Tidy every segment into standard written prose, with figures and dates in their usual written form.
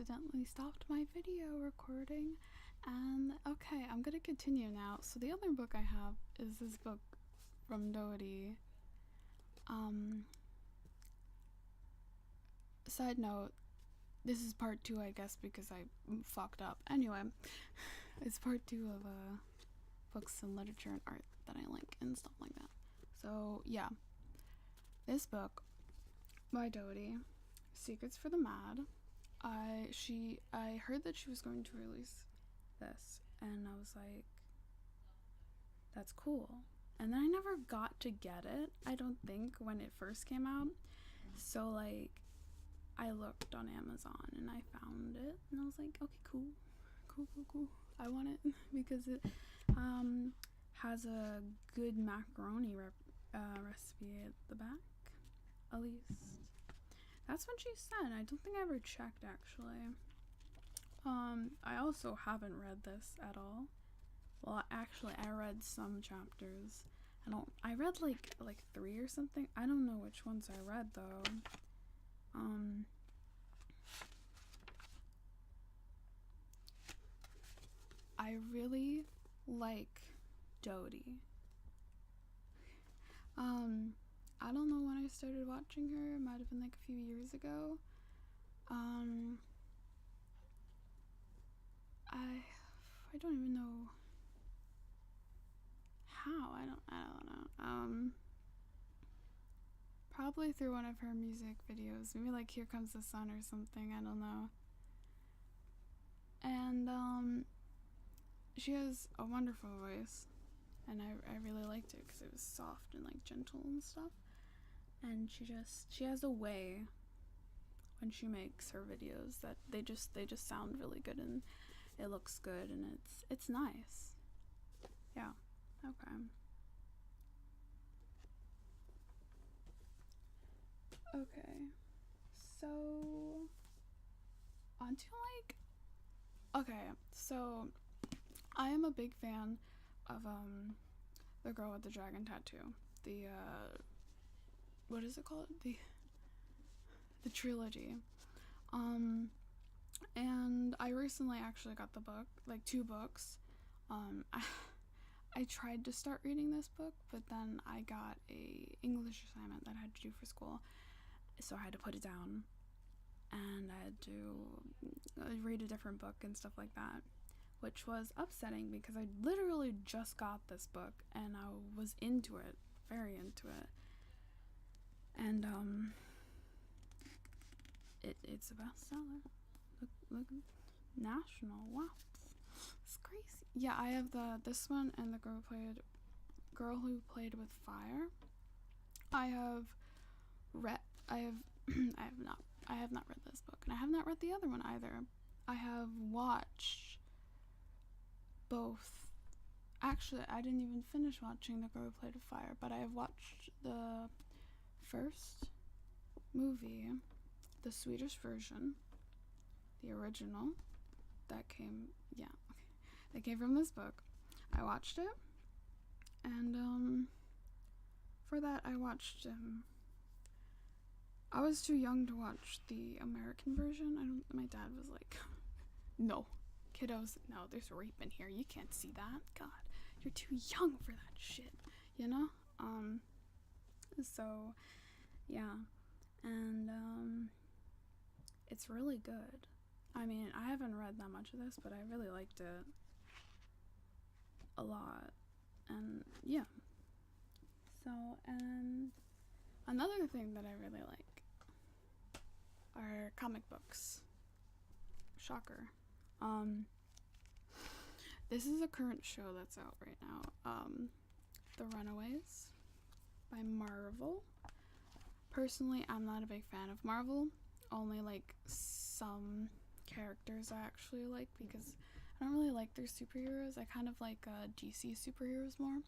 accidentally stopped my video recording. And okay, I'm gonna continue now. So the other book I have is this book from Doherty. Side note, this is part 2, I guess, because I fucked up. Anyway, it's part 2 of books and literature and art that I like and stuff like that. So yeah, this book by Doherty, Secrets for the Mad. I heard that she was going to release this, and I was like, that's cool. And then I never got to get it, I don't think, when it first came out. So like, I looked on Amazon and I found it, and I was like, okay, cool. I want it because it has a good macaroni recipe at the back, at least. That's what she said. I don't think I ever checked, actually. I also haven't read this at all. Well, actually, I read some chapters. I read like 3 or something. I don't know which ones I read though. I really like Doherty. I don't know when I started watching her. It might have been like a few years ago. I don't even know how. I don't know. Probably through one of her music videos. Maybe like Here Comes the Sun or something. I don't know. And she has a wonderful voice, and I really liked it because it was soft and like gentle and stuff. And she has a way when she makes her videos that they just sound really good, and it looks good, and it's nice. Yeah. Okay. So onto okay, so I am a big fan of the girl with the dragon tattoo. The what is it called? The trilogy. And I recently actually got the book, like 2 books. I tried to start reading this book, but then I got a English assignment that I had to do for school, so I had to put it down, and I had to read a different book and stuff like that, which was upsetting because I literally just got this book and I was into it, very into it. And it's a bestseller. Look, national. Wow, it's crazy. Yeah, I have this one and the girl who played with fire. I have I have not read this book, and I have not read the other one either. I have watched both. Actually, I didn't even finish watching The Girl Who Played with Fire, but I have watched the first movie, the Swedish version, the original, that came from this book. I watched it, and for that I watched I was too young to watch the American version. My dad was like, no, kiddos, no, there's rape in here, you can't see that, god, you're too young for that shit, you know? So yeah, and it's really good. I mean, I haven't read that much of this, but I really liked it a lot. And yeah, so, and another thing that I really like are comic books. Shocker. This is a current show that's out right now, The Runaways by Marvel. Personally, I'm not a big fan of Marvel. Only like some characters I actually like, because I don't really like their superheroes. I kind of like DC superheroes more.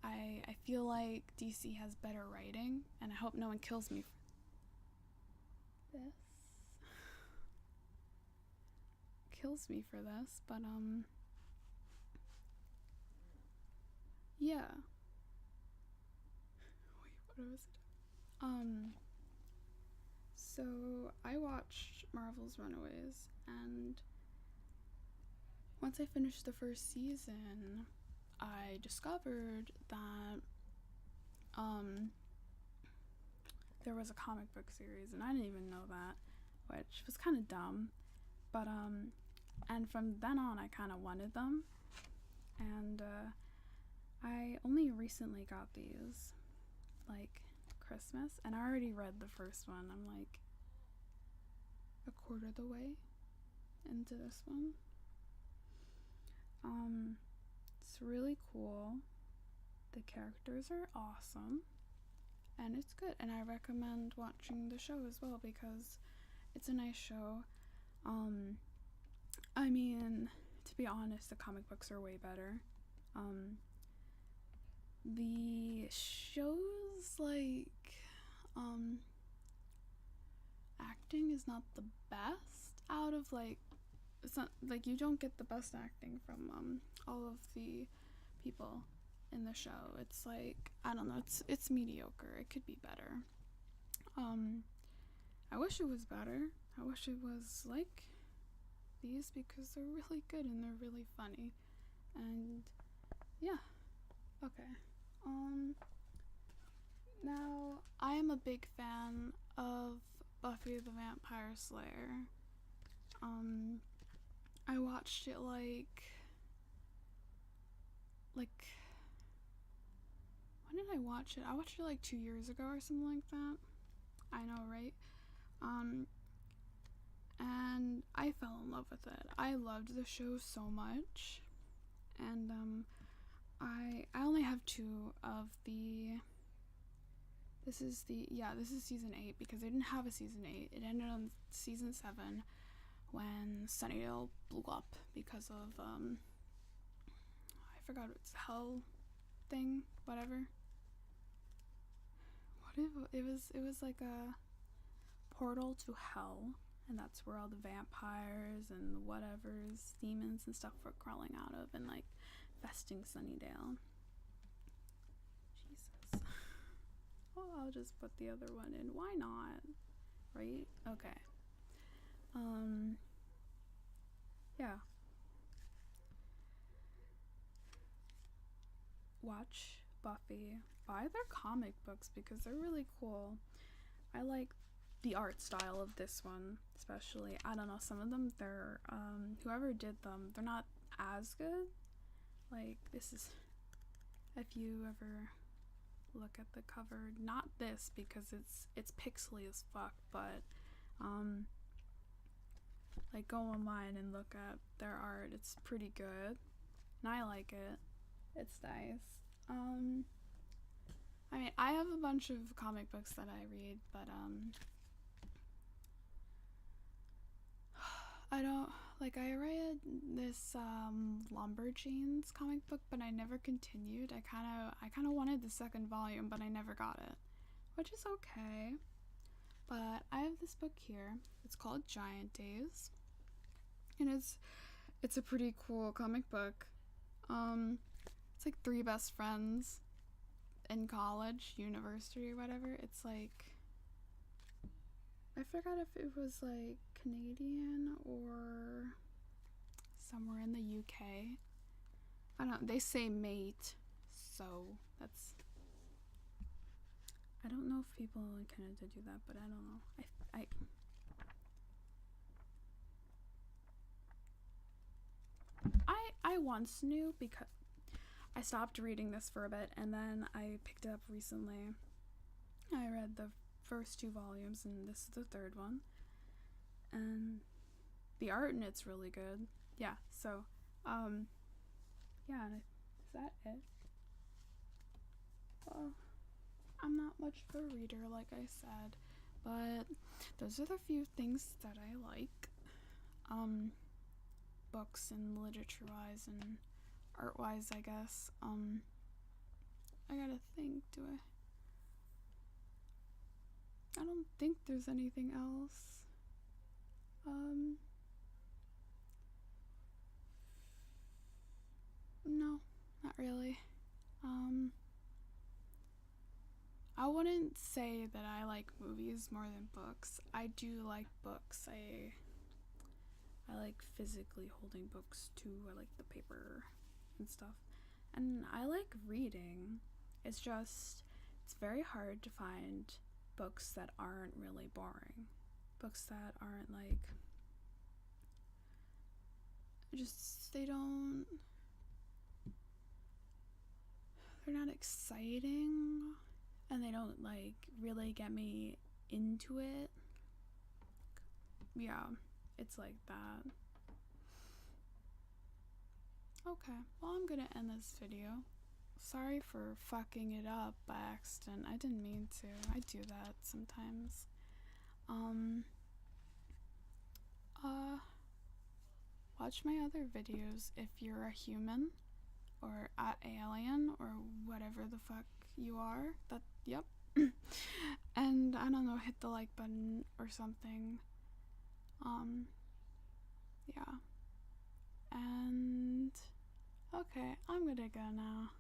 I feel like DC has better writing, and I hope no one kills me for this. For this, but yeah. Wait, what was it? So I watched Marvel's Runaways, and once I finished the first season, I discovered that there was a comic book series, and I didn't even know that, which was kind of dumb. But and from then on, I kind of wanted them, and I only recently got these, like Christmas, and I already read the first one. I'm like a quarter of the way into this one. It's really cool. The characters are awesome, and it's good, and I recommend watching the show as well because it's a nice show. I mean, to be honest, the comic books are way better. The show's acting is not the best out of it's not like you don't get the best acting from all of the people in the show. It's like, I don't know, it's mediocre. It could be better. I wish it was better. I wish it was like these because they're really good and they're really funny. And yeah. Okay. Now I am a big fan of Buffy the Vampire Slayer. I watched it like when did I watch it? I watched it like 2 years ago or something like that. I know, right? And I fell in love with it. I loved the show so much. And I only have 2 of the this is season 8 because they didn't have a season 8. It ended on season 7 when Sunnydale blew up because of I forgot it's hell thing, whatever. It was like a portal to hell, and that's where all the vampires and the whatever's demons and stuff were crawling out of and like festing Sunnydale. Jesus. Oh, I'll just put the other one in. Why not? Right? Okay. Yeah. Watch Buffy. Buy their comic books because they're really cool. I like the art style of this one, especially. I don't know, some of them, they're, whoever did them, they're not as good. Like, this is, if you ever look at the cover, not this because it's pixely as fuck, but, like, go online and look at their art. It's pretty good, and I like it. It's nice. I mean, I have a bunch of comic books that I read, but, I don't, like, I read this, Lumberjanes comic book, but I never continued. I kind of wanted the second volume, but I never got it, which is okay. But I have this book here. It's called Giant Days, and it's a pretty cool comic book. It's like 3 best friends in college, university, or whatever. It's like, I forgot if it was like Canadian or somewhere in the UK. I don't know. They say mate, so that's. I don't know if people in Canada do that, but I don't know. I once knew because I stopped reading this for a bit and then I picked it up recently. I read the first 2 volumes and this is the 3rd one. And the art in it's really good. Yeah, so, yeah, is that it? Well, I'm not much of a reader, like I said, but those are the few things that I like. Books and literature-wise and art-wise, I guess. I gotta think, I don't think there's anything else. No, not really. I wouldn't say that I like movies more than books. I do like books. I like physically holding books too. I like the paper and stuff. And I like reading. It's just, it's very hard to find books that aren't really boring. Books that aren't like, just, they're not exciting, and they don't like really get me into it. Yeah, it's like that. Okay, well, I'm gonna end this video. Sorry for fucking it up by accident. I didn't mean to. I do that sometimes. Watch my other videos if you're a human or an alien or whatever the fuck you are. That, yep. And I don't know, hit the like button or something. Yeah. And okay, I'm gonna go now.